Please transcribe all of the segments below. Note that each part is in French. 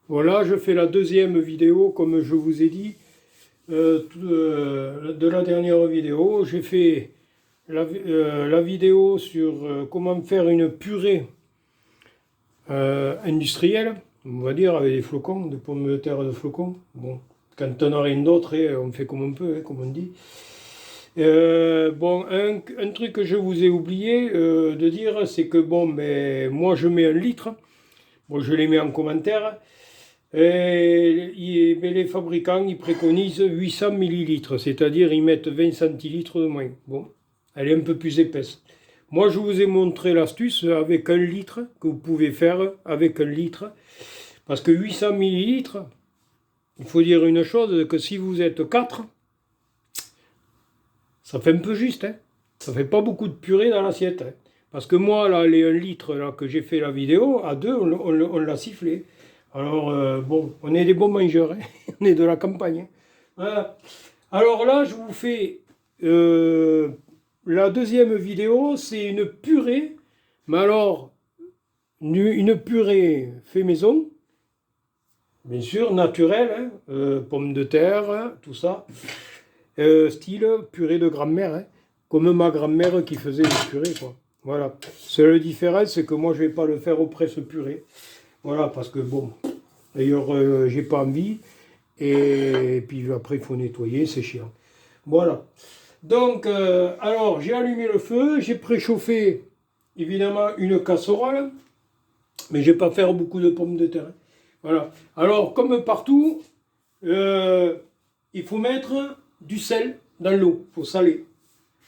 Voilà, je fais la deuxième vidéo, comme je vous ai dit, de la dernière vidéo. J'ai fait la vidéo sur comment faire une purée industrielle, on va dire, avec des flocons, de pommes de terre de flocons. Bon, quand on n'a rien d'autre, on fait comme on peut, comme on dit. Bon, un truc que je vous ai oublié de dire, c'est que bon, ben, moi je mets 1 litre. Bon, je les mets en commentaire. Mais les fabricants, ils préconisent 800 millilitres, c'est-à-dire ils mettent 20 centilitres de moins. Bon, elle est un peu plus épaisse. Moi, je vous ai montré l'astuce avec 1 litre, que vous pouvez faire avec 1 litre. Parce que 800 millilitres, il faut dire une chose, que si vous êtes 4, ça fait un peu juste. Hein. Ça fait pas beaucoup de purée dans l'assiette. Hein. Parce que moi, là, les 1 litre là, que j'ai fait la vidéo, à 2, on l'a sifflé. Alors, bon, on est des bons mangeurs, hein. On est de la campagne. Hein. Voilà. Alors là, je vous fais la deuxième vidéo, c'est une purée, mais alors, une purée fait maison, bien sûr, naturelle, hein, pommes de terre, hein, tout ça, style purée de grand-mère, hein, comme ma grand-mère qui faisait des purées, quoi. Voilà. Seule différence, c'est que moi, je ne vais pas le faire au presse-purée. Voilà, parce que bon, d'ailleurs, j'ai pas envie. Et puis après, il faut nettoyer, c'est chiant. Voilà. Donc, alors, j'ai allumé le feu, j'ai préchauffé, évidemment, une casserole, mais je ne vais pas faire beaucoup de pommes de terre. Hein. Voilà. Alors, comme partout, euh, il faut mettre du sel dans l'eau, il faut saler.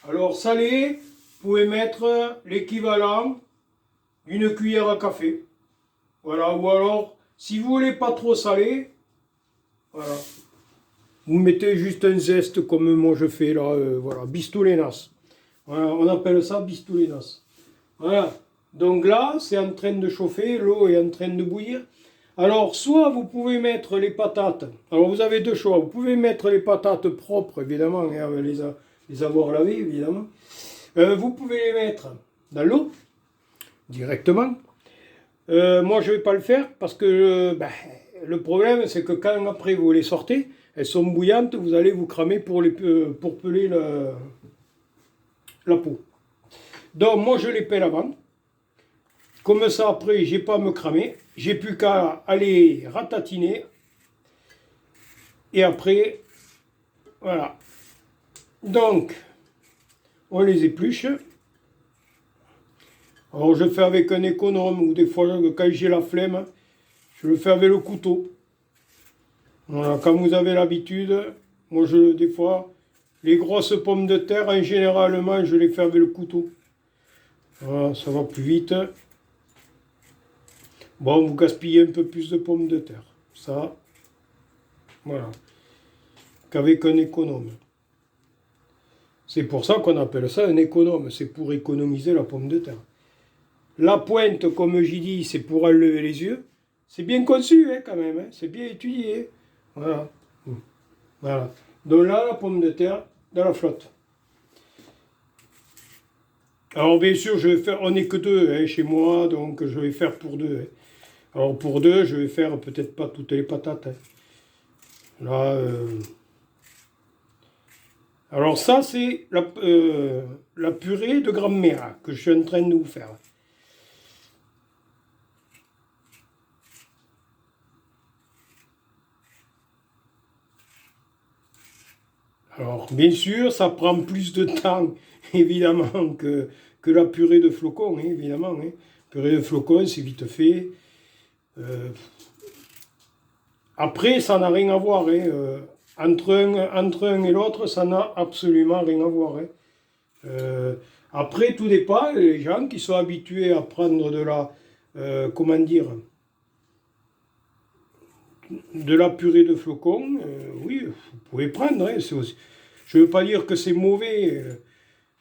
Alors, salé, vous pouvez mettre l'équivalent d'une cuillère à café. Voilà, ou alors, si vous voulez pas trop salé, voilà, vous mettez juste un zeste comme moi je fais là, voilà, bistoulenas. Voilà, on appelle ça bistoulenas. Voilà, donc là, c'est en train de chauffer, l'eau est en train de bouillir. Alors, soit vous pouvez mettre les patates, alors vous avez deux choix, vous pouvez mettre les patates propres, évidemment, hein, les avoir lavées, évidemment. Vous pouvez les mettre dans l'eau, directement. Moi, je ne vais pas le faire parce que ben, le problème, c'est que quand après vous les sortez, elles sont bouillantes, vous allez vous cramer pour peler la peau. Donc, moi, je les pèle avant. Comme ça, après, j'ai pas à me cramer. J'ai plus qu'à aller ratatiner. Et après, voilà. Donc, on les épluche. Alors, je fais avec un économe ou des fois, quand j'ai la flemme, je le fais avec le couteau. Voilà, quand vous avez l'habitude, moi, des fois, les grosses pommes de terre, en généralement, je les fais avec le couteau. Voilà, ça va plus vite. Bon, vous gaspillez un peu plus de pommes de terre. Ça, voilà. Qu'avec un économe. C'est pour ça qu'on appelle ça un économe. C'est pour économiser la pomme de terre. La pointe, comme j'ai dit, c'est pour enlever les yeux. C'est bien conçu, hein, quand même. Hein. C'est bien étudié. Voilà. Voilà. Donc là, la pomme de terre dans la flotte. Alors bien sûr, je vais faire, on n'est que deux hein, chez moi, donc je vais faire pour deux. Hein. Alors pour deux, je vais faire peut-être pas toutes les patates. Hein. Là, alors ça, c'est la purée de grand-mère hein, que je suis en train de vous faire. Alors bien sûr, ça prend plus de temps, évidemment, que la purée de flocons, hein, évidemment. Hein. Purée de flocons, c'est vite fait. Euh, Après, ça n'a rien à voir. Hein. Entre un et l'autre, ça n'a absolument rien à voir. Hein. Euh, Après, tout dépend. Les gens qui sont habitués à prendre comment dire, de la purée de flocons, oui, vous pouvez prendre. Hein, je ne veux pas dire que c'est mauvais,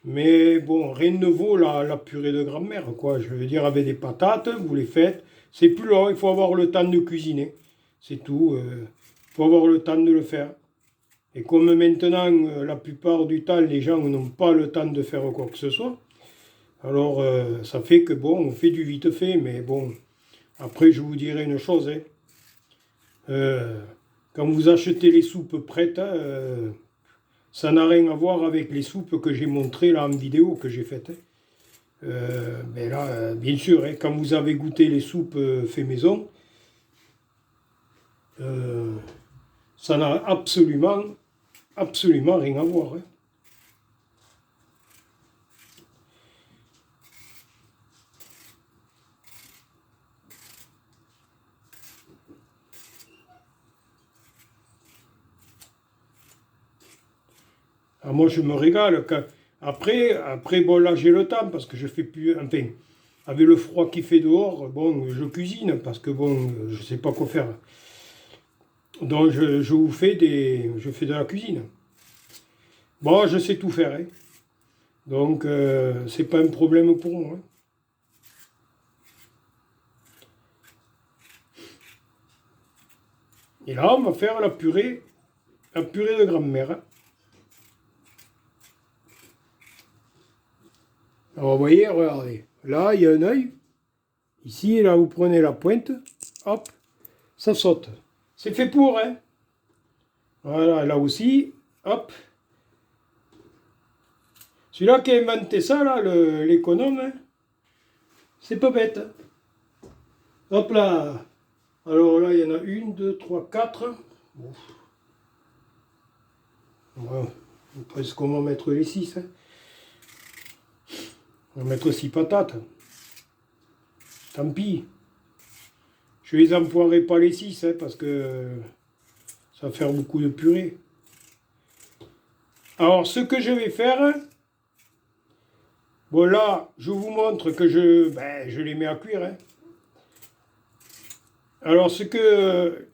mais bon, rien ne vaut la purée de grand-mère, quoi. Je veux dire, avec des patates, vous les faites. C'est plus long, il faut avoir le temps de cuisiner. C'est tout. Il faut avoir le temps de le faire. Et comme maintenant, la plupart du temps, les gens n'ont pas le temps de faire quoi que ce soit, alors ça fait que bon, on fait du vite fait, mais bon, après je vous dirai une chose, hein. Quand vous achetez les soupes prêtes, ça n'a rien à voir avec les soupes que j'ai montrées là en vidéo que j'ai faites. Mais là, bien sûr, hein, quand vous avez goûté les soupes fait maison, ça n'a absolument rien à voir. Hein. Ah, moi, je me régale. Après, bon, là, j'ai le temps parce que je fais plus. Enfin, avec le froid qui fait dehors, bon, je cuisine parce que bon, je sais pas quoi faire. Donc, je vous fais je fais de la cuisine. Bon, je sais tout faire, hein. Donc, c'est pas un problème pour moi. Hein. Et là, on va faire la purée de grand-mère. Hein. Alors, vous voyez, regardez. Là, il y a un œil. Ici, là, vous prenez la pointe. Hop, ça saute. C'est fait pour, hein. Voilà, là aussi. Hop. Celui-là qui a inventé ça, là, l'économe, hein, c'est pas bête. Hein. Hop là. Alors là, il y en a 1, 2, 3, 4. Bon. Ouais, presque on va mettre les 6. Hein. On va mettre 6 patates. Tant pis. Je les emploierai pas les 6, hein, parce que ça va faire beaucoup de purée. Alors, ce que je vais faire, bon là, je vous montre que je les mets à cuire. Hein. Alors, ce que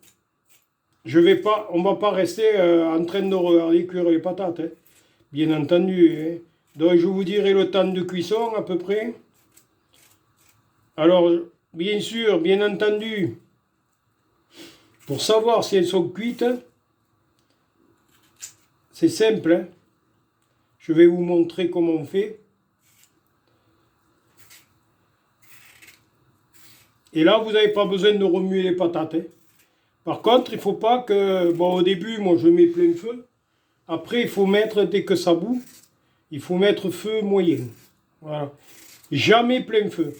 on va pas rester en train de regarder cuire les patates, hein, bien entendu. Hein. Donc, je vous dirai le temps de cuisson à peu près. Alors, bien sûr, bien entendu, pour savoir si elles sont cuites, c'est simple. Hein. Je vais vous montrer comment on fait. Et là, vous n'avez pas besoin de remuer les patates. Hein. Par contre, il ne faut pas que... Bon, au début, moi, je mets plein feu. Après, il faut mettre, dès que ça bout, il faut mettre feu moyen. Voilà. Jamais plein feu.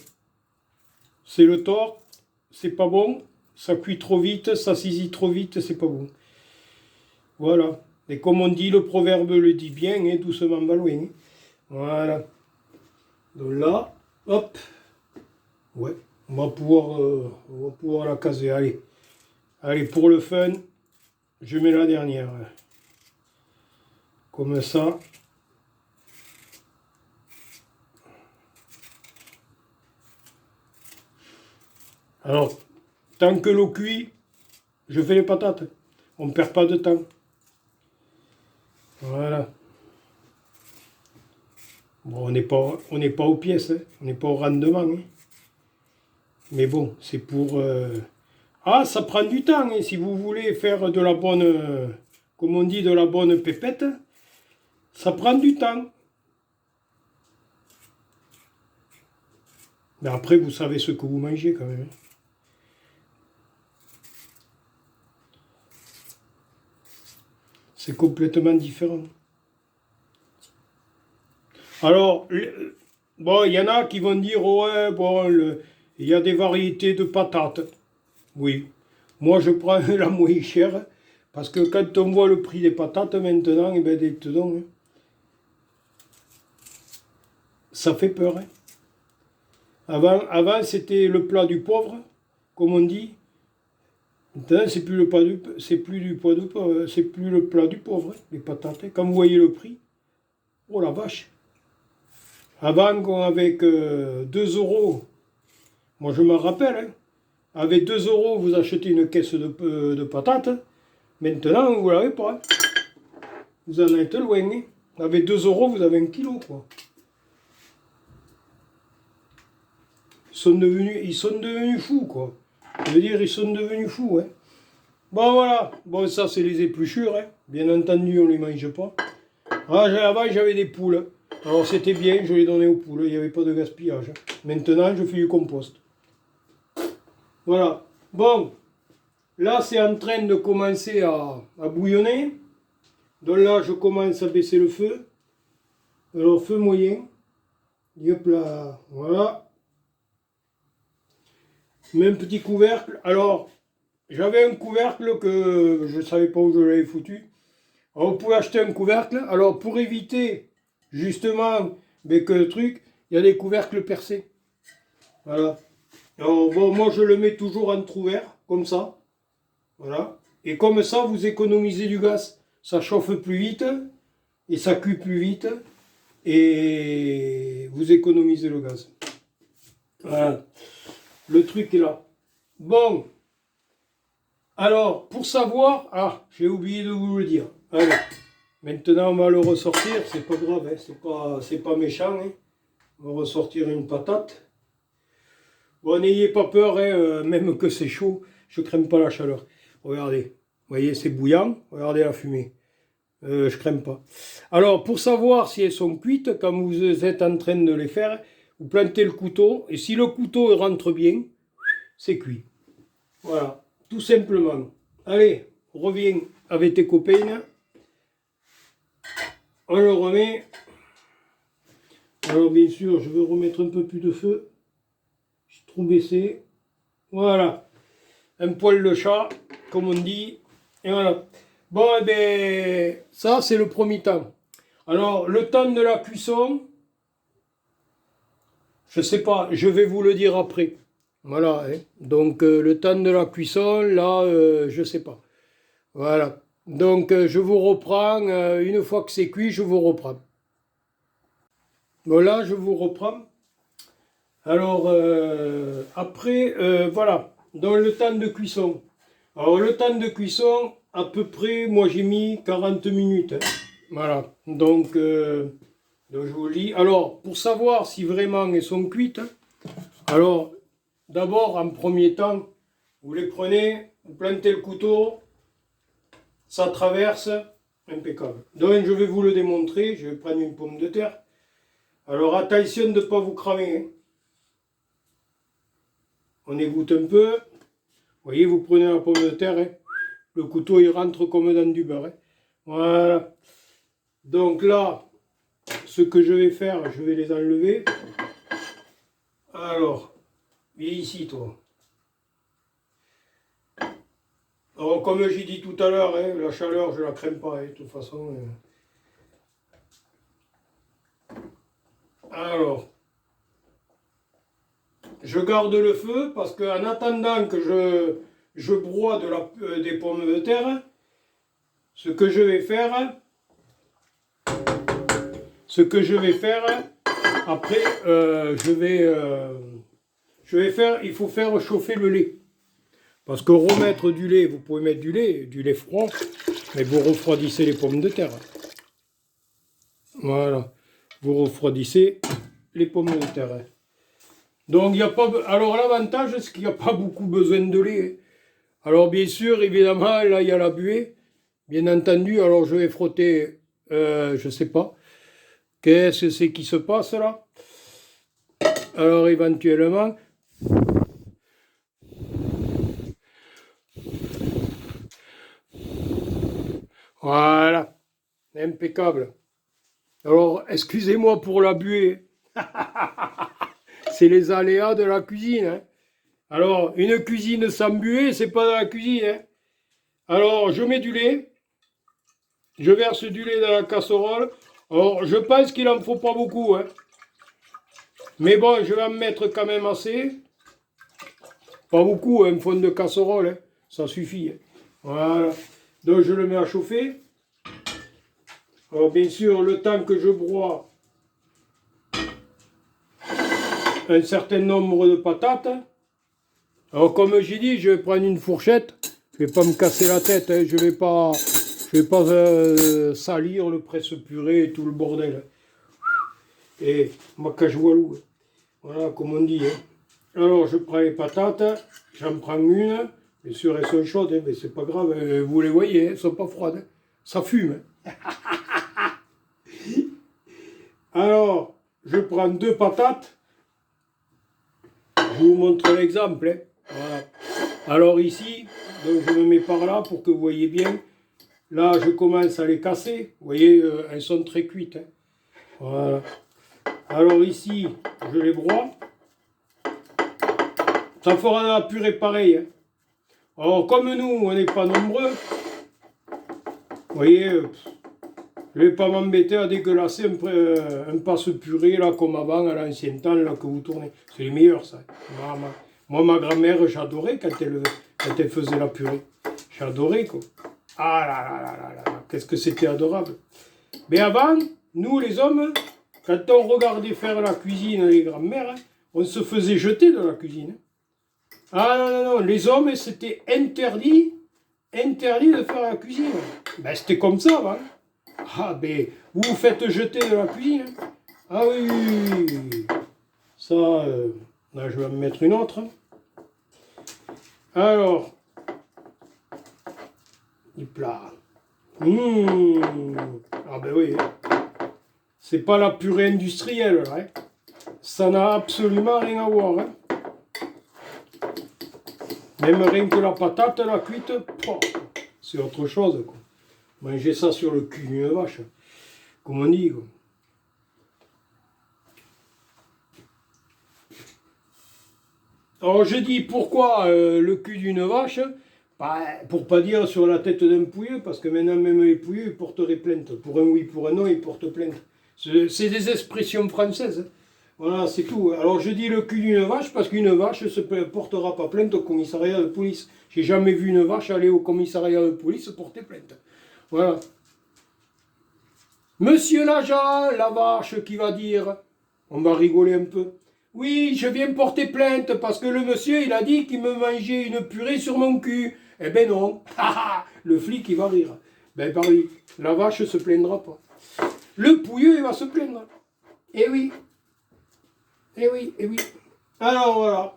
C'est le tort. C'est pas bon. Ça cuit trop vite, ça saisit trop vite, c'est pas bon. Voilà. Et comme on dit, le proverbe le dit bien, hein, doucement va loin. Hein. Voilà. Donc là, hop. Ouais. On va pouvoir la caser. Allez. Allez, pour le fun, je mets la dernière. Comme ça. Alors, tant que l'eau cuit, je fais les patates. On ne perd pas de temps. Voilà. Bon, on n'est pas aux pièces, hein. On n'est pas au rendement. Hein. Mais bon, c'est pour... Ah, ça prend du temps. Hein. Si vous voulez faire de la bonne... comme on dit, de la bonne pépette, ça prend du temps. Mais après, vous savez ce que vous mangez quand même. Hein. C'est complètement différent. Alors, bon, il y en a qui vont dire, ouais, bon, il y a des variétés de patates. Oui. Moi, je prends la moins chère, parce que quand on voit le prix des patates maintenant, eh ben, hein, ça fait peur. Hein. Avant c'était le plat du pauvre, comme on dit. Maintenant, c'est plus le plat c'est plus du poids de c'est plus le plat du pauvre, hein, les patates. Quand vous voyez le prix, oh la vache. Avant, avec 2 euros, moi je m'en rappelle, hein, avec 2 euros, vous achetez une caisse de patates. Maintenant, vous ne l'avez pas. Hein. Vous en êtes loin. Hein. Avec 2 euros, vous avez 1 kilo, quoi. Ils sont devenus fous, quoi. Je veux dire, ils sont devenus fous, hein. Bon, voilà. Bon, ça, c'est les épluchures, hein. Bien entendu, on ne les mange pas. Ah, avant, j'avais des poules. Alors, c'était bien, je les donnais aux poules. Il n'y avait pas de gaspillage. Maintenant, je fais du compost. Voilà. Bon. là c'est en train de commencer à bouillonner. Donc là, je commence à baisser le feu. Alors, feu moyen. Hop là, voilà. Mets un petit couvercle. Alors, j'avais un couvercle que je ne savais pas où je l'avais foutu. Alors, vous pouvez acheter un couvercle. Alors, pour éviter justement que le truc, il y a des couvercles percés. Voilà. Alors, bon, moi, je le mets toujours entrouvert, comme ça. Voilà. Et comme ça, vous économisez du gaz. Ça chauffe plus vite et ça cuit plus vite. Et vous économisez le gaz. Voilà. Le truc est là. Bon. Alors, pour savoir... Ah, j'ai oublié de vous le dire. Allez. Maintenant, on va le ressortir. C'est pas grave, hein. C'est pas méchant. Hein. On va ressortir une patate. Bon, n'ayez pas peur, hein, même que c'est chaud. Je crains pas la chaleur. Regardez. Vous voyez, c'est bouillant. Regardez la fumée. Je crains pas. Alors, pour savoir si elles sont cuites, quand vous êtes en train de les faire, vous plantez le couteau, et si le couteau rentre bien, c'est cuit. Voilà, tout simplement. Allez, reviens avec tes copains. On le remet. Alors, bien sûr, je vais remettre un peu plus de feu. J'ai trop baissé. Voilà. Un poil de chat, comme on dit. Et voilà. Bon, eh bien, ça, c'est le premier temps. Alors, le temps de la cuisson, je sais pas, je vais vous le dire après. Voilà, hein. Donc, le temps de la cuisson, là, je sais pas. Voilà. Donc, je vous reprends, une fois que c'est cuit, je vous reprends. Voilà, je vous reprends. Alors, après, voilà, dans le temps de cuisson. Alors, le temps de cuisson, à peu près, moi j'ai mis 40 minutes. Hein. Voilà, donc je vous lis. Alors, pour savoir si vraiment elles sont cuites, alors, d'abord, en premier temps, vous les prenez, vous plantez le couteau, ça traverse, impeccable. Donc, je vais vous le démontrer, je vais prendre une pomme de terre. Alors, attention de ne pas vous cramer. Hein. On égoutte un peu. Vous voyez, vous prenez la pomme de terre, hein. Le couteau il rentre comme dans du beurre. Hein. Voilà. Donc là, ce que je vais faire, je vais les enlever. Alors, viens ici toi. Alors comme j'ai dit tout à l'heure, hein, la chaleur je la crains pas, hein, de toute façon. Alors, je garde le feu parce qu'en attendant que je broie des pommes de terre, ce que je vais faire, après, il faut faire chauffer le lait. Parce que remettre du lait, vous pouvez mettre du lait froid, mais vous refroidissez les pommes de terre. Voilà, vous refroidissez les pommes de terre. Donc, il n'y a pas... Alors, l'avantage, c'est qu'il n'y a pas beaucoup besoin de lait. Alors, bien sûr, évidemment, là, il y a la buée. Bien entendu, alors je vais frotter, je ne sais pas. Qu'est-ce que c'est qui se passe là? Alors, éventuellement... Voilà, impeccable. Alors, excusez-moi pour la buée. C'est les aléas de la cuisine. Hein. Alors, une cuisine sans buée, c'est pas dans la cuisine. Hein. Alors, je mets du lait. Je verse du lait dans la casserole. Alors, je pense qu'il en faut pas beaucoup. Hein. Mais bon, je vais en mettre quand même assez. Pas beaucoup, un fond de casserole. Hein. Ça suffit. Hein. Voilà. Donc, je le mets à chauffer. Alors, bien sûr, le temps que je broie un certain nombre de patates. Alors comme j'ai dit, je vais prendre une fourchette. Je vais pas me casser la tête. Hein. Je vais pas salir le presse-purée et tout le bordel. Et ma cache-voilou. Voilà, comme on dit. Hein. Alors je prends les patates. J'en prends une. Bien sûr, elles sont chaudes, hein, mais c'est pas grave. Vous les voyez, elles ne sont pas froides. Hein. Ça fume. Hein. Alors, je prends 2 patates. Je vous montre l'exemple. Hein. Voilà. Alors ici, Donc je me mets par là pour que vous voyez bien. Là, je commence à les casser. Vous voyez, elles sont très cuites. Hein. Voilà. Alors ici, je les broie. Ça fera la purée pareil. Hein. Alors comme nous, on n'est pas nombreux, vous voyez, je ne vais pas m'embêter à dégueulasser un passe-purée là comme avant à l'ancien temps là que vous tournez. C'est les meilleurs ça. Moi ma grand-mère j'adorais quand elle faisait la purée. J'adorais quoi. Ah là là là là là, qu'est-ce que c'était adorable. Mais avant, nous les hommes, quand on regardait faire la cuisine les grand-mères, hein, on se faisait jeter de la cuisine. Ah non, non, non, les hommes c'était interdit de faire la cuisine. Ben c'était comme ça avant. Ah ben, vous vous faites jeter de la cuisine. Ah oui, oui, oui. Ça, là je vais me mettre une autre. Alors, hop là. Ah ben oui, c'est pas la purée industrielle là. Hein. Ça n'a absolument rien à voir. Hein. Même rien que la patate, la cuite, c'est autre chose. Quoi. Manger ça sur le cul d'une vache, comme on dit. Quoi. Alors je dis pourquoi le cul d'une vache, pour pas dire sur la tête d'un pouilleux, parce que maintenant même les pouilleux ils porteraient plainte. Pour un oui, pour un non, ils portent plainte. C'est des expressions françaises. Voilà, c'est tout. Alors je dis le cul d'une vache parce qu'une vache ne se portera pas plainte au commissariat de police. J'ai jamais vu une vache aller au commissariat de police porter plainte. Voilà. Monsieur l'agent, la vache qui va dire, on va rigoler un peu. Oui, je viens porter plainte parce que le monsieur il a dit qu'il me mangeait une purée sur mon cul. Eh ben non. Le flic il va rire. Ben pareil, la vache se plaindra pas. Le pouilleux il va se plaindre. Eh oui. Eh oui, eh oui. Alors voilà.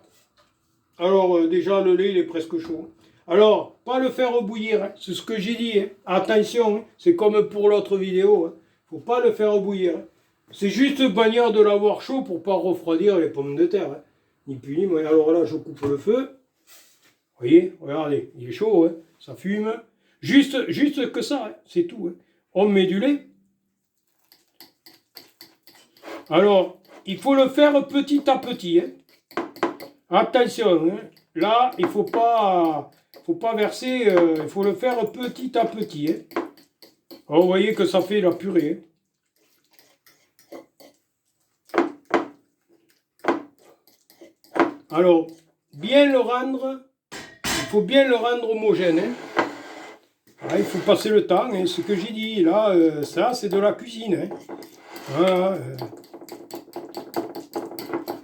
Alors déjà le lait il est presque chaud. Alors, pas le faire bouillir, hein. C'est ce que j'ai dit. Hein. Attention, hein. C'est comme pour l'autre vidéo. Hein. Faut pas le faire bouillir. Hein. C'est juste manière de l'avoir chaud pour pas refroidir les pommes de terre. Hein. Ni plus ni moins. Alors là, je coupe le feu. Vous voyez, regardez, il est chaud, hein. Ça fume. Juste que ça, hein. C'est tout. Hein. On met du lait. Alors, il faut le faire petit à petit. Hein. Attention, hein. Là, il faut pas verser, il faut le faire petit à petit. Hein. Alors, vous voyez que ça fait la purée. Hein. Alors, bien le rendre, il faut bien le rendre homogène. Hein. Ah, il faut passer le temps, hein. Ce que j'ai dit, là, ça, c'est de la cuisine. Hein. Voilà,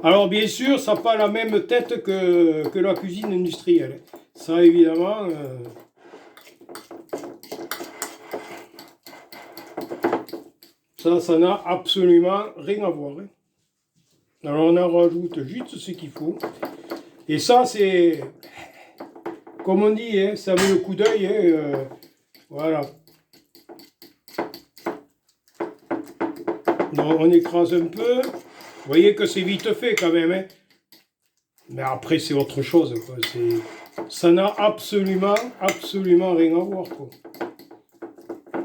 Alors bien sûr, ça n'a pas la même tête que la cuisine industrielle. Ça évidemment, ça n'a absolument rien à voir. Hein. Alors on en rajoute juste ce qu'il faut. Et ça c'est, comme on dit, hein, ça met le coup d'œil. Hein, voilà. Donc, on écrase un peu. Vous voyez que c'est vite fait quand même. Hein. Mais après, c'est autre chose. Quoi. Ça n'a absolument rien à voir. Quoi.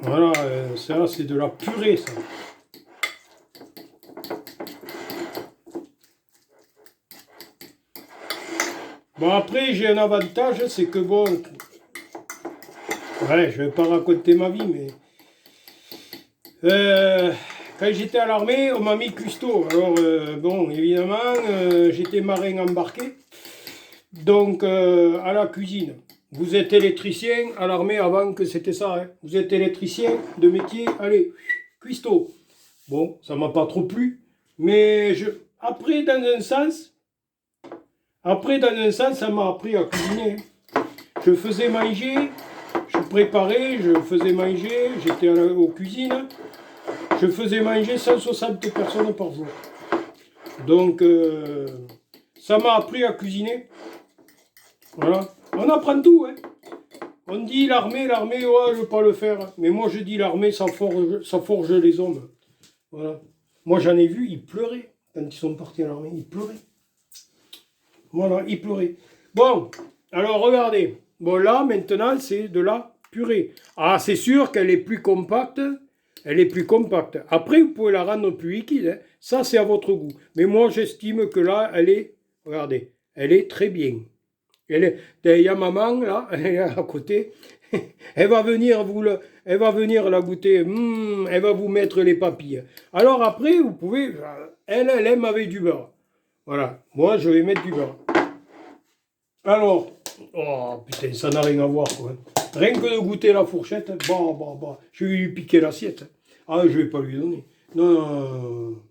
Voilà, ça, c'est de la purée, ça. Bon, après, j'ai un avantage, c'est que bon... Ouais, je vais pas raconter ma vie, mais... Quand j'étais à l'armée, on m'a mis cuistot. Alors, bon, évidemment, j'étais marin embarqué. Donc, à la cuisine. Vous êtes électricien à l'armée avant que c'était ça. Hein. Vous êtes électricien de métier, allez, cuistot. Bon, ça m'a pas trop plu. Mais après, dans un sens, ça m'a appris à cuisiner. Je faisais manger, je préparais, je faisais manger, j'étais aux cuisines. Je faisais manger 160 personnes par jour. Donc, ça m'a appris à cuisiner. Voilà. On apprend tout. Hein. On dit l'armée, ouais, je ne veux pas le faire. Mais moi, je dis l'armée, ça forge les hommes. Voilà. Moi, j'en ai vu, ils pleuraient quand ils sont partis à l'armée. Ils pleuraient. Voilà, ils pleuraient. Bon, alors regardez. Bon, là, maintenant, c'est de la purée. Ah, c'est sûr qu'elle est plus compacte. Elle est plus compacte. Après, vous pouvez la rendre plus liquide, hein. Ça, c'est à votre goût. Mais moi, j'estime que là, elle est, regardez, elle est très bien. Il y a maman, là, elle est à côté. Elle va venir la goûter. Elle va vous mettre les papilles. Alors après, vous pouvez, elle aime avec du beurre. Voilà. Moi, je vais mettre du beurre. Alors, oh putain, ça n'a rien à voir, quoi. Rien que de goûter la fourchette, je vais lui piquer l'assiette. Ah, je vais pas lui donner. Non, non, non, non.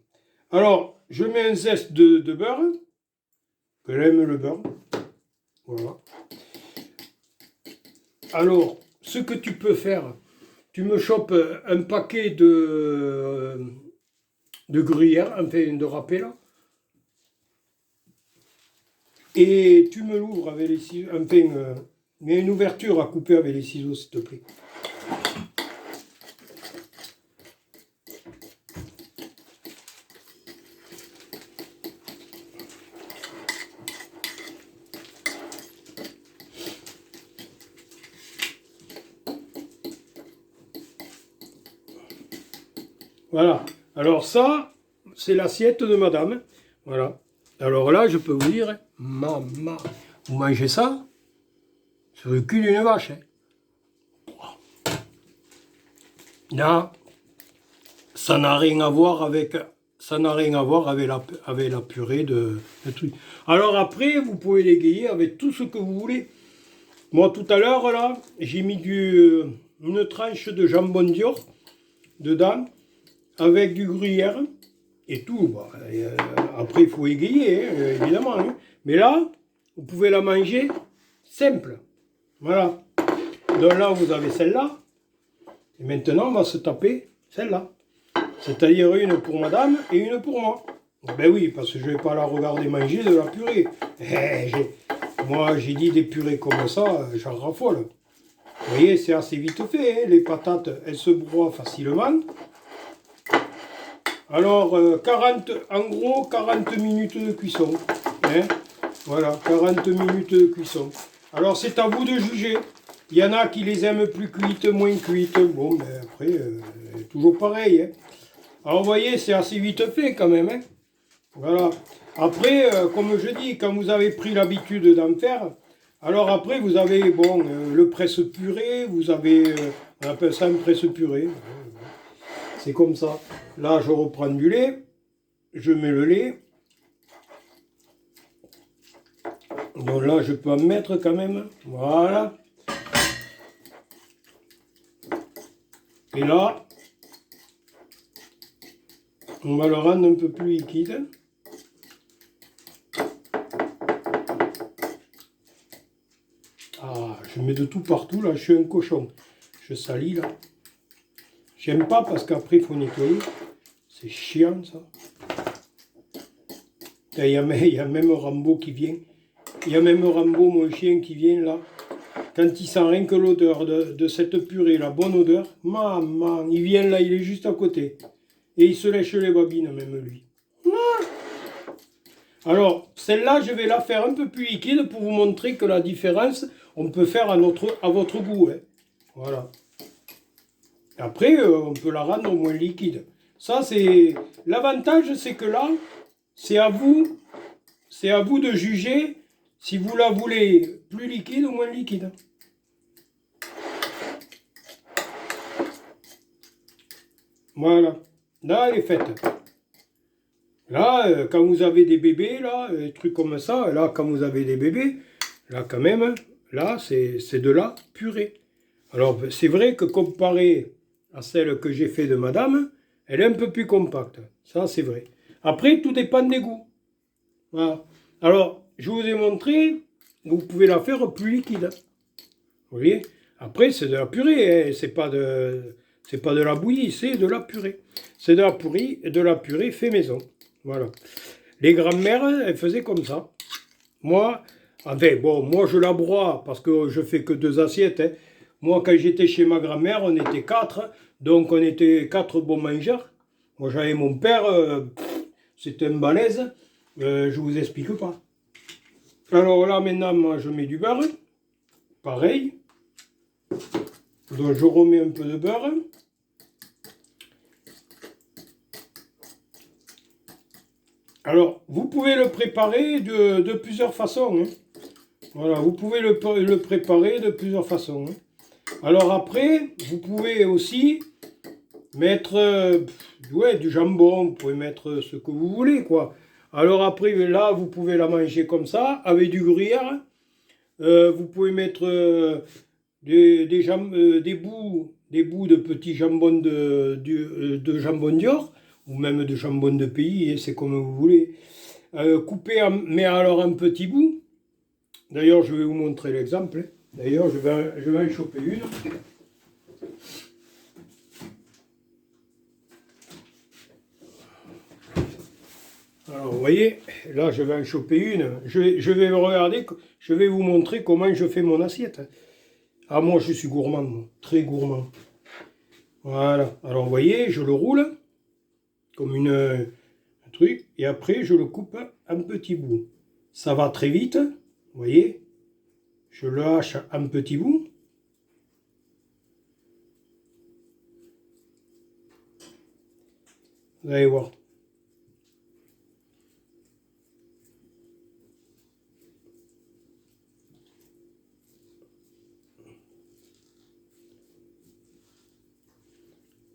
Alors, je mets un zeste de beurre, que j'aime le beurre. Voilà. Alors, ce que tu peux faire, tu me chopes un paquet de gruyère, enfin de râpé là, et tu me l'ouvres avec les ciseaux, enfin, mets une ouverture à couper avec les ciseaux, s'il te plaît. Voilà. Alors ça, c'est l'assiette de madame. Voilà. Alors là, je peux vous dire, maman, vous mangez ça sur le cul d'une vache. Là, ça n'a rien à voir avec, avec la purée de trucs. Alors après, vous pouvez l'égayer avec tout ce que vous voulez. Moi, tout à l'heure, là, j'ai mis une tranche de jambon Dior dedans, avec du gruyère et tout. Bah, après, il faut égayer, hein, évidemment. Hein. Mais là, vous pouvez la manger simple. Voilà. Donc là, vous avez celle-là. Et maintenant, on va se taper celle-là. C'est-à-dire une pour madame et une pour moi. Ben oui, parce que je ne vais pas la regarder manger de la purée. Moi, j'ai dit des purées comme ça, j'en raffole. Vous voyez, c'est assez vite fait. Hein. Les patates, elles se broient facilement. Alors, en gros, 40 minutes de cuisson. Hein. Voilà, 40 minutes de cuisson. Alors, c'est à vous de juger. Il y en a qui les aiment plus cuites, moins cuites. Bon, ben après, toujours pareil. Hein. Alors, vous voyez, c'est assez vite fait quand même. Hein. Voilà. Après, comme je dis, quand vous avez pris l'habitude d'en faire, alors après, vous avez, bon, le presse-purée, vous avez, on appelle ça un presse-purée. C'est comme ça. Là, je reprends du lait, je mets le lait. Donc là, je peux en mettre quand même. Voilà. Et là, on va le rendre un peu plus liquide. Ah, je mets de tout partout, là, je suis un cochon. Je salis, là. J'aime pas parce qu'après, il faut nettoyer. C'est chiant, ça. Il y a même Rambo qui vient. Il y a même Rambo, mon chien, qui vient, là. Quand il sent rien que l'odeur de cette purée, la bonne odeur, maman, il vient là, il est juste à côté. Et il se lèche les babines, même lui. Alors, celle-là, je vais la faire un peu plus liquide pour vous montrer que la différence, on peut faire à votre goût. Hein. Voilà. Après, on peut la rendre moins liquide. Ça, c'est... L'avantage, c'est que là, c'est à vous de juger si vous la voulez plus liquide ou moins liquide. Voilà. Là, elle est faite. Là, quand vous avez des bébés, là, des trucs comme ça, là, quand vous avez des bébés, là, quand même, là, c'est de la purée. Alors, c'est vrai que comparé à celle que j'ai fait de madame, elle est un peu plus compacte. Ça, c'est vrai. Après, tout dépend des goûts. Voilà. Alors, je vous ai montré, vous pouvez la faire plus liquide. Vous voyez? Après, c'est de la purée, hein. C'est pas de la bouillie, c'est de la purée. C'est de la purée fait maison. Voilà. Les grand-mères, elles faisaient comme ça. Moi, enfin, bon, moi je la broie parce que je fais que 2 assiettes. Hein. Moi, quand j'étais chez ma grand-mère, on était 4. Donc, on était 4 bons mangeurs. Moi, j'avais mon père, c'était un balèze. Je vous explique pas. Alors là, maintenant, moi, je mets du beurre. pareil. Donc je remets un peu de beurre. Alors, vous pouvez le préparer de plusieurs façons, hein. Voilà, vous pouvez le préparer de plusieurs façons, hein. Alors après, vous pouvez aussi mettre ouais, du jambon, vous pouvez mettre ce que vous voulez, quoi. Alors après, là, vous pouvez la manger comme ça, avec du gruyère. Vous pouvez mettre des bouts de petits jambons de jambon Dior, ou même de jambon de pays, hein, c'est comme vous voulez. Couper, mais alors un petit bout. D'ailleurs, je vais vous montrer l'exemple, hein. D'ailleurs, je vais en choper une. Alors, vous voyez, là, je vais en choper une. Je vais regarder, je vais vous montrer comment je fais mon assiette. Ah, moi, je suis gourmand, moi, très gourmand. Voilà. Alors, vous voyez, je le roule comme un truc, et après, je le coupe en petits bouts. Ça va très vite, vous voyez. Je le hache en petits bouts. Vous allez voir.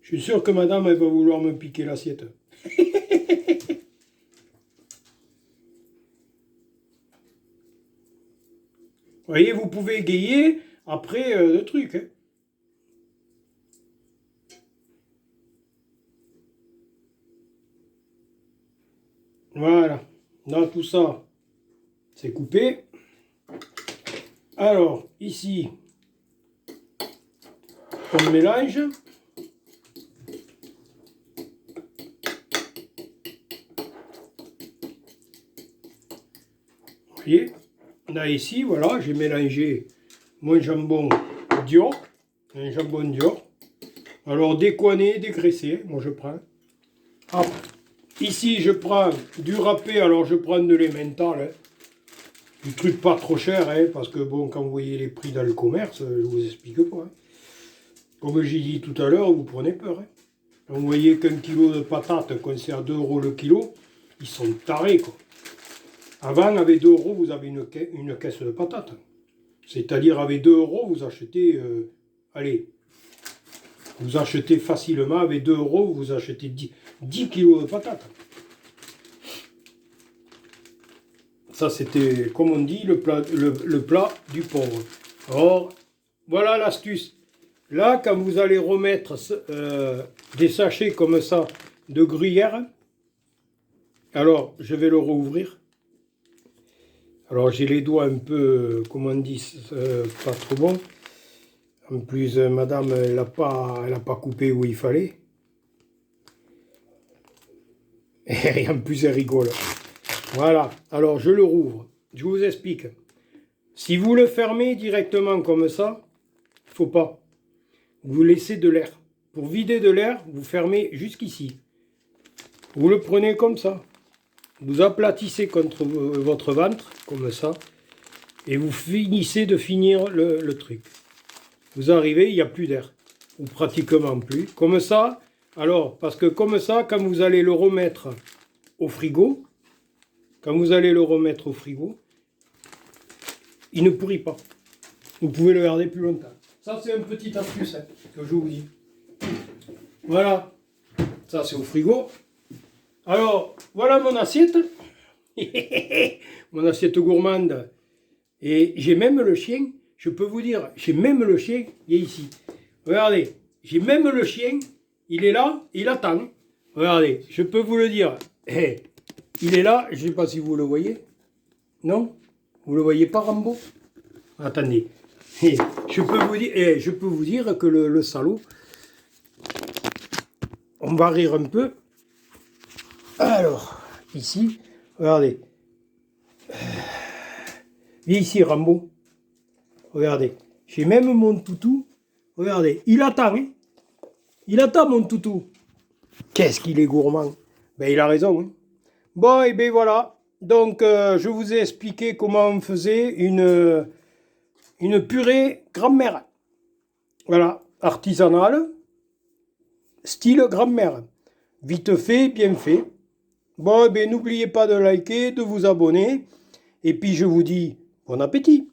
Je suis sûr que madame, elle va vouloir me piquer l'assiette. Vous voyez, vous pouvez égayer après le truc, hein. Voilà. Là, tout ça, c'est coupé. Alors, ici, on mélange. Vous voyez, là, ici, voilà, j'ai mélangé mon jambon Dior, un jambon Dior. Alors, décoiné, dégraissé, moi je prends. Hop. Ici, je prends du râpé, alors je prends de l'emmental, hein. Du truc pas trop cher, hein, parce que bon, quand vous voyez les prix dans le commerce, je vous explique pas, hein. Comme j'ai dit tout à l'heure, vous prenez peur, hein. Quand vous voyez qu'un kilo de patates, qu'on sert 2 € le kilo, ils sont tarés, quoi. Avant, avec 2 €, vous avez une caisse de patates. C'est-à-dire, avec 2 €, vous achetez, allez, vous achetez facilement, avec 2 €, vous achetez 10 kilos de patates. Ça, c'était, comme on dit, le plat du pauvre. Or, voilà l'astuce. Là, quand vous allez remettre des sachets comme ça de gruyère, alors, je vais le rouvrir. Alors, j'ai les doigts un peu, comment on dit, pas trop bons. En plus, madame, elle n'a pas coupé où il fallait. Et en plus, elle rigole. Voilà, alors je le rouvre. Je vous explique. Si vous le fermez directement comme ça, il ne faut pas. Vous laissez de l'air. Pour vider de l'air, vous fermez jusqu'ici. Vous le prenez comme ça. Vous aplatissez contre votre ventre, comme ça. Et vous finissez de finir le truc. Vous arrivez, il n'y a plus d'air. Ou pratiquement plus. Comme ça, alors, parce que comme ça, quand vous allez le remettre au frigo, il ne pourrit pas. Vous pouvez le garder plus longtemps. Ça, c'est un petit astuce, hein, que je vous dis. Voilà. Ça, c'est au frigo. Alors, voilà mon assiette. Mon assiette gourmande. Et j'ai même le chien. Je peux vous dire, j'ai même le chien. Il est ici. Regardez. J'ai même le chien. Il est là. Il attend. Regardez. Je peux vous le dire. Il est là. Je ne sais pas si vous le voyez. Non? Vous le voyez pas, Rambo? Attendez. Je peux vous dire que le salaud, on va rire un peu. Alors, ici, regardez. Viens ici, Rambo. Regardez. J'ai même mon toutou. Regardez. Il attend, hein. Il attend, mon toutou. Qu'est-ce qu'il est gourmand. Ben, il a raison, hein. Bon, et bien voilà. Donc, je vous ai expliqué comment on faisait une une purée grand-mère. Voilà, artisanale, style grand-mère. Vite fait, bien fait. Bon, eh bien, n'oubliez pas de liker, de vous abonner. Et puis je vous dis bon appétit.